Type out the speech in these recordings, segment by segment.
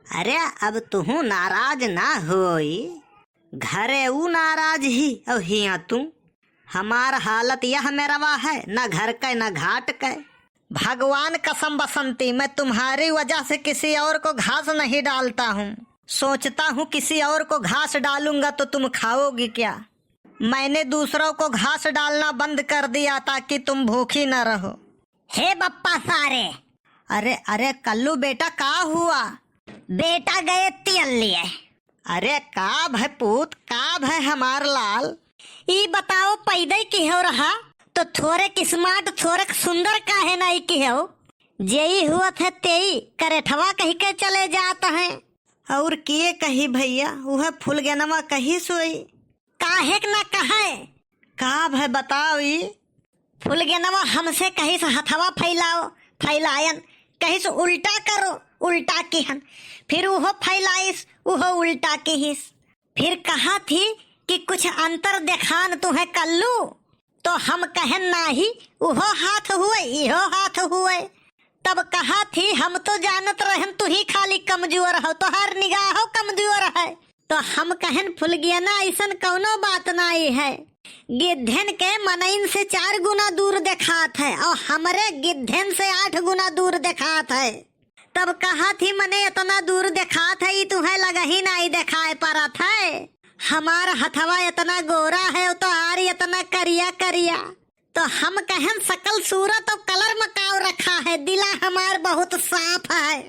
अरे अब तू नाराज ना होई, घरे ऊ नाराज ही और हिया तू। हमार हालत यह मेरवा है, न घर का न घाट का। भगवान कसम बसंती, मैं तुम्हारी वजह से किसी और को घास नहीं डालता हूँ। सोचता हूँ किसी और को घास डालूंगा तो तुम खाओगी क्या। मैंने दूसरों को घास डालना बंद कर दिया ताकि तुम भूखी न रहो। हे बप्पा सारे। अरे अरे कल्लू बेटा का हुआ? बेटा गए तिल लिए। अरे का भय पूत, का भय हमार लाल। ई बताओ पैदा की हो रहा तो थोड़े किस्मत थोड़े सुंदर काहे नहीं की हो। जेई हुआ थे तेई करेठवा कही के चले जाता है। और किए कही भैया, वह फूल गेनवा कही सोई। काहे ना कहे का भय बताओ। फूल गेनवा हमसे कहीं से हथवा फैलाओ, फैलायन कहीं से उल्टा करो, उल्टा किहन फिर वो फैलाइस, वो उल्टा किहिस। फिर कहा थी कि कुछ अंतर देखान तुम्हें कल्लू, तो हम कहन नाही उहो हाथ हुए इहो हाथ हुए। तब कहा थी हम तो जानत रहन तू ही खाली कमजोर हो, तो हर निगाह कमजोर है। तो हम कहन फुल गया ना, ऐसन कौनो बात नहीं है। गिद्धन के मनइन से 4 गुना दूर देखात है और हमरे गिद्धन से 8 गुना दूर देखात है। तब कहा थी मने इतना दूर देखात है, तुम्हें लगा ही नहीं दिखाए पारत है। हमारा हथवा इतना गोरा है तो आर इतना करिया करिया। तो हम कहन सकल सूरत और कलर मकाव रखा है, दिला हमार बहुत साफ है,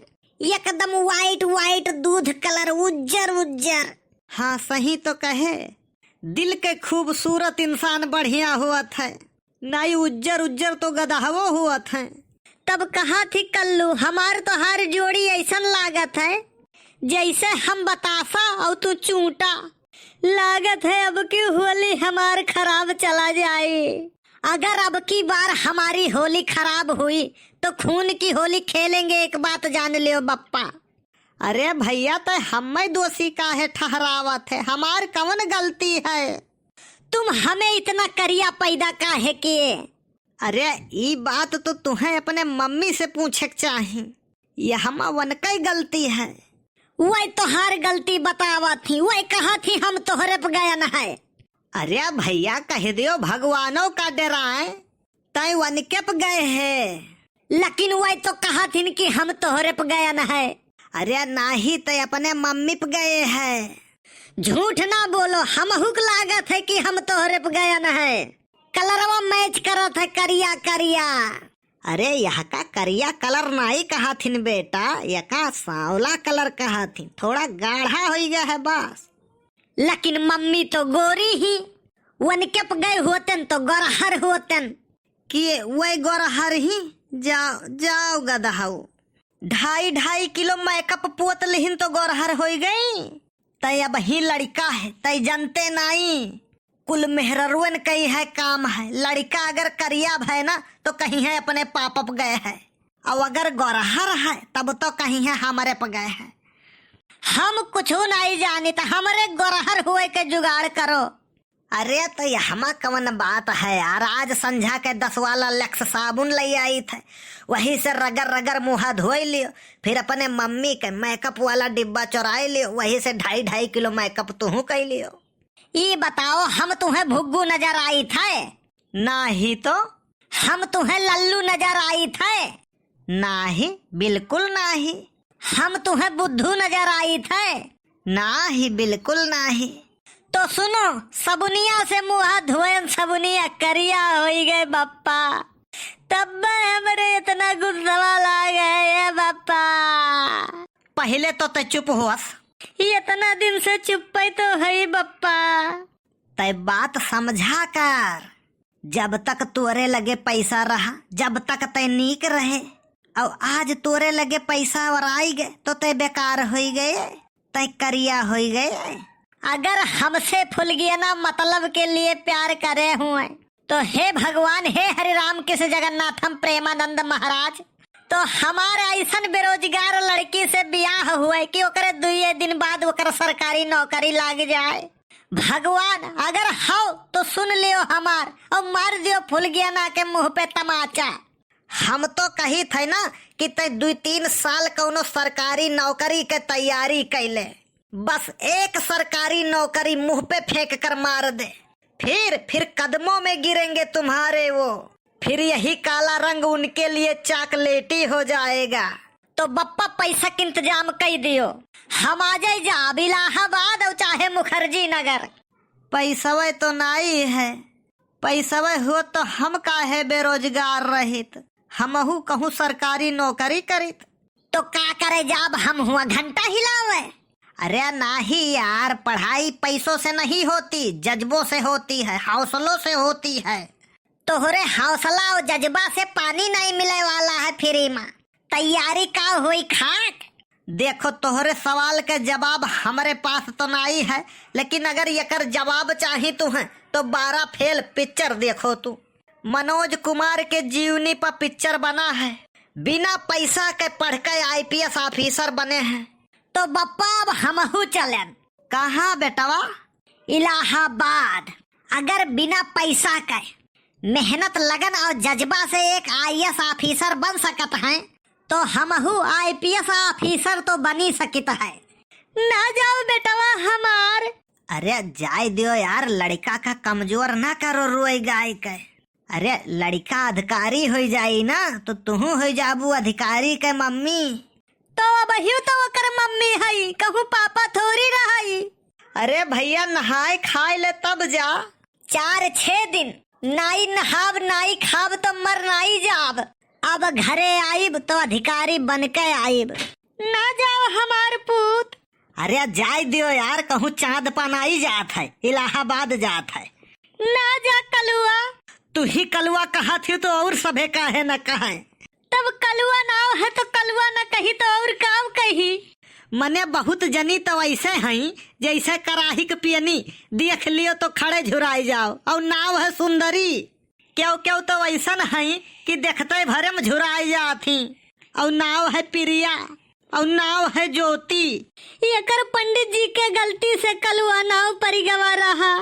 एकदम वाइट वाइट दूध कलर, उज्जर उज्जर। हाँ सही तो कहे, दिल के खूबसूरत इंसान बढ़िया हुआ था, नहीं उज्जर उज्जर तो गदहवो हुआ था। तब कहा थी कल्लू हमार तो हर जोड़ी ऐसन लागत है जैसे हम बतासा और तू चूंटा। लागत है अब की होली हमार खराब चला जाए। अगर अब की बार हमारी होली खराब हुई तो खून की होली खेलेंगे, एक बात जान लियो बप्पा। अरे भैया तो हम दोषी काहे ठहरावत है, हमार कौन गलती है। तुम हमें इतना करिया पैदा काहे किए। अरे ये बात तो तुम्हें अपने मम्मी से पूछे चाहिए, यह हम वन की गलती है। वही तोहार गलती बतावा थी, वही कहा थी हम तोहरे पे गया न है। अरे भैया कह दियो भगवानों का डराए तय वन के पे गए है। लेकिन वही तो कहा थी कि हम तोहरे पे गया न है। अरे नाही तय अपने मम्मी पे गए है। झूठ ना बोलो, हम हुक लागत है कि हम तोहरे पे गया न है। कलरवा मैच करत है करिया करिया। अरे यह का करिया कलर नहीं कहा थीन बेटा, यह का सांवला कलर कहा थी, थोड़ा गाढ़ा हो गया है बस। लेकिन मम्मी तो गोरी ही, वन के पे गए होतन तो गोरहर होतन। कि वही गोरहर ही जाओ जाओ गदहाऊ। 2.5 किलो मेकअप पोत लिहिन तो गोरहर हो गई। तय अब ही लड़का है, तय जनते नहीं कुल मेहररुन कही है काम है। लड़का अगर करिया है ना तो कहीं है अपने पापा पे गए है, और अगर गोरहर है तब तो कहीं है हमारे पे गए है। हम कुछ नहीं जाने तो हमारे गोरहर हुए के जुगाड़ करो। अरे तो यहमा कवन बात है यार, आज संझा के 10 वाला लक्स साबुन ले आई थे, वहीं से रगर रगर मुँह धोई लियो। फिर अपने मम्मी के मेकअप वाला डिब्बा चुराई लियो, वहीं से 2.5 किलो मेकअप तू कर लियो। ये बताओ हम तुम्हें भुग्गू नजर आई थे? नहीं तो। हम तुम्हें लल्लू नजर आई थे? नहीं बिल्कुल नहीं। हम तुम्हें बुद्धू नजर आई थे? नहीं बिल्कुल नहीं। तो सुनो, सबुनिया से मुँह धोए, सबुनिया करिया हो गए बप्पा। तब हमरे इतना गुस्सा आ गए बप्पा। पहले तो ते चुप होस, इतना दिन से चुप तो है बप्पा। तय बात समझा कर, जब तक तोरे लगे पैसा रहा, जब तक तय नीक रहे, और आज तोरे लगे पैसा और आई गए तो तय बेकार हो गए, तय करिया हो गए। अगर हमसे फुल गया ना मतलब के लिए प्यार करे हुए तो हे भगवान, हे हरि राम कृष्ण जगन्नाथम प्रेमानंद महाराज, तो हमारे ऐसा बेरोजगार लड़की से ब्याह हुए कि ओकरे 2 दिन बाद ओकर सरकारी नौकरी लाग जाए। भगवान अगर हो तो सुन लियो हमार और मार दियो फुल गया ना के मुंह पे तमाचा। हम तो कही थे ना कि ते 2-3 साल कौनो सरकारी नौकरी के तैयारी कैले, बस एक सरकारी नौकरी मुंह पे फेंक कर मार दे, फिर कदमों में गिरेंगे तुम्हारे वो, फिर यही काला रंग उनके लिए चॉकलेटी हो जाएगा। तो बप्पा पैसा के इंतजाम कर दियो, हम आ जाए जा इलाहाबाद और चाहे मुखर्जी नगर। पैसवे तो नहीं है, पैसवे हो तो हम काहे बेरोजगार रहित, हमहू कहूँ सरकारी नौकरी करित। तो का करे जाब हम हुआ घंटा हिलावे। अरे नहीं यार, पढ़ाई पैसों से नहीं होती, जज्बों से होती है, हौसलों से होती है। तोहरे हौसला और जज्बा से पानी नहीं मिले वाला है फ्री में, तैयारी का हुई खाक। देखो तोहरे सवाल के जवाब हमारे पास तो नहीं है, लेकिन अगर यकर जवाब चाही तुम्हें तो 12 फेल पिक्चर देखो तू। मनोज कुमार के जीवनी पर पिक्चर बना है, बिना पैसा के पढ़ के IPS ऑफिसर बने हैं। तो बप्पा अब हमहू चलन। कहाँ बेटवा? इलाहाबाद। अगर बिना पैसा के मेहनत लगन और जज्बा से एक IAS ऑफिसर बन सकत है तो हमहू IPS ऑफिसर तो बनी सकित है। ना जाओ बेटवा हमार। अरे जाय दियो यार, लड़का का कमजोर ना करो रोई गाय के। अरे लड़का अधिकारी हो जाई ना तो तुहू हो जाबू अधिकारी के मम्मी। तो अब तो ओकर मम्मी है, कहूँ पापा थोड़ी रही। अरे भैया नहाए खाए ले तब जा। 4-6 दिन नाई नहाब नाई खाब तो मर नाई जाब। अब घरे आइब तो अधिकारी बन के आइब। ना जाओ हमार पूत। अरे जाय दियो यार, कहूँ चांद पनाई जात है, इलाहाबाद जात है। ना जा कलुआ। तू ही कलुआ कहा थी तो और सभे काहे न कहे। तब कलुआ नाव है तो कलुआ न कही तो और काम कही। मने बहुत जनी तो ऐसे हैं जैसे कराही के पियनी देख लियो तो खड़े झुराई जाओ, और नाव है सुंदरी, क्यों क्यों तो ऐसा है कि देखते भरे में झुराई जाती। और नाव है प्रिया, और नाव है ज्योति। ये कर पंडित जी के गलती से कलुआ नाव परिगवा रहा,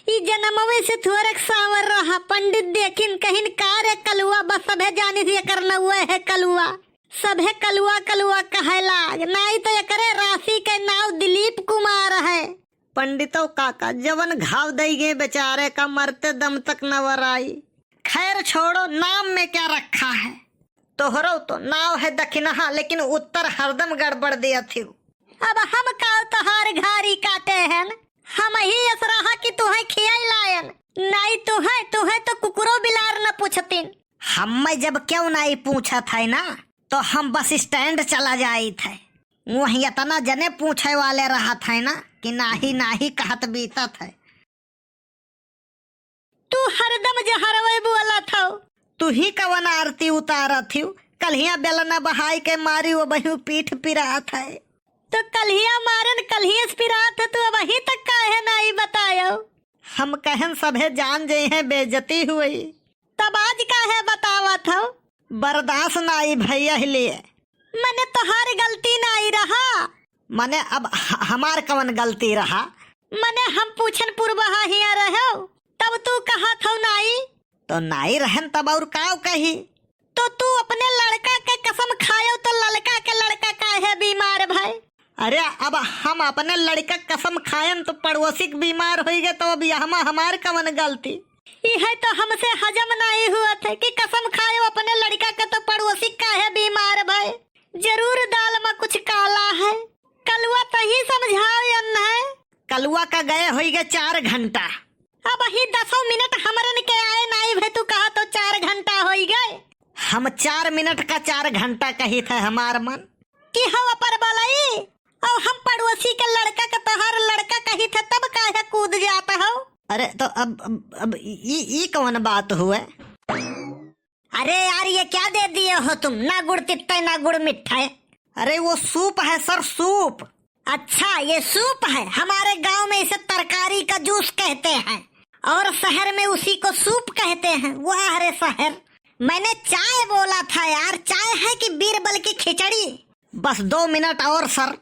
ई जन्मवे से थोड़क सावर रहा। पंडित देखिन कहिन कार कलुआ, बस सभे जानी से करना हुआ है कलुआ, सभे कलुआ कलुआ कहे लाग। नहीं तो करे राशि के नाव दिलीप कुमार है। पंडितों काका जवन घाव दई गए बेचारे का, मरते दम तक न वराई। खैर छोड़ो, नाम में क्या रखा है। तोहरो तो नाव है दक्षिणहा, लेकिन उत्तर हरदम गड़बड़ दिया थी। अब हम का तहार घारी काटे हैं, हम ही असराहा की तुहे खियाई लायन। नहीं तुहे तो कुकुरो बिलार न पूछतीन। हम जब क्यों नहीं पूछा था ना, तो हम बस स्टैंड चला जाई थे, वही इतना जने पूछे वाले रहा था ना कि नाही नाही कहत बीता था। तू हरदम जहरवे बोला था। तू ही कवन आरती उतारा थी, कल्हिया बेलना बहाई के मारी वो बहू पीठ पिरा था। तो कल्हिया मारन कल्हिया पिरा था, तू अब अभी तक काहे नहीं बतायो। हम कहन सभे जान जे हैं बेइज्जती हुई, तब आज काहे बतावा था। बर्दाश्त नहीं भैया लिए। मने तोहार गलती नहीं रहा। मने अब हमार कवन गलती रहा। मने हम पूछन पूर्वहा हिया रहो, तब तू कहा था नहीं। तो नहीं रहन तब और का कही। तो तू अपने लड़का के कसम खायो तो लड़का के लड़का काहे बीमार भाई। अरे अब हम अपने लड़का कसम खायन तो पड़ोसी बीमार हो गए, तो अब यहाँ हमार कवन गलती। है तो हमसे हजम नहीं हुआ था कि कसम खायो अपने लड़का का तो पड़ोसी काहे बीमार भाई। जरूर दाल में कुछ काला है। कलुआ तो ही समझाओ है। कलुआ का गए हो गए 4 घंटा। अब ही 10 मिनट हमरन के आए नहीं भाई, तू कहा तो 4 घंटा हो गए। हम 4 मिनट का 4 घंटा कही था हमार मन कि हवा पर बलाई, और हम पड़ोसी के लड़का का तोहार लड़का कही था, तब काहे कूद जाता हो। अरे तो अब ये कौन बात हुआ? अरे यार ये क्या दे दिए हो तुम, ना गुड़ तित्ता ना गुड़ मिठा। अरे वो सूप है सर, सूप। अच्छा ये सूप है, हमारे गांव में इसे तरकारी का जूस कहते हैं, और शहर में उसी को सूप कहते हैं। वाह रे शहर, मैंने चाय बोला था यार, चाय है कि बीरबल की खिचड़ी। बस 2 मिनट और सर।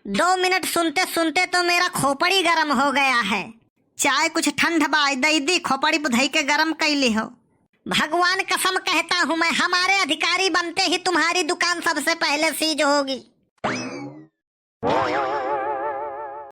2 मिनट सुनते सुनते तो मेरा खोपड़ी गर्म हो गया है। चाय कुछ ठंड बा दई दी, खोपड़ी बुधाई के गरम कैली हो। भगवान कसम कहता हूँ मैं, हमारे अधिकारी बनते ही तुम्हारी दुकान सबसे पहले सीज होगी।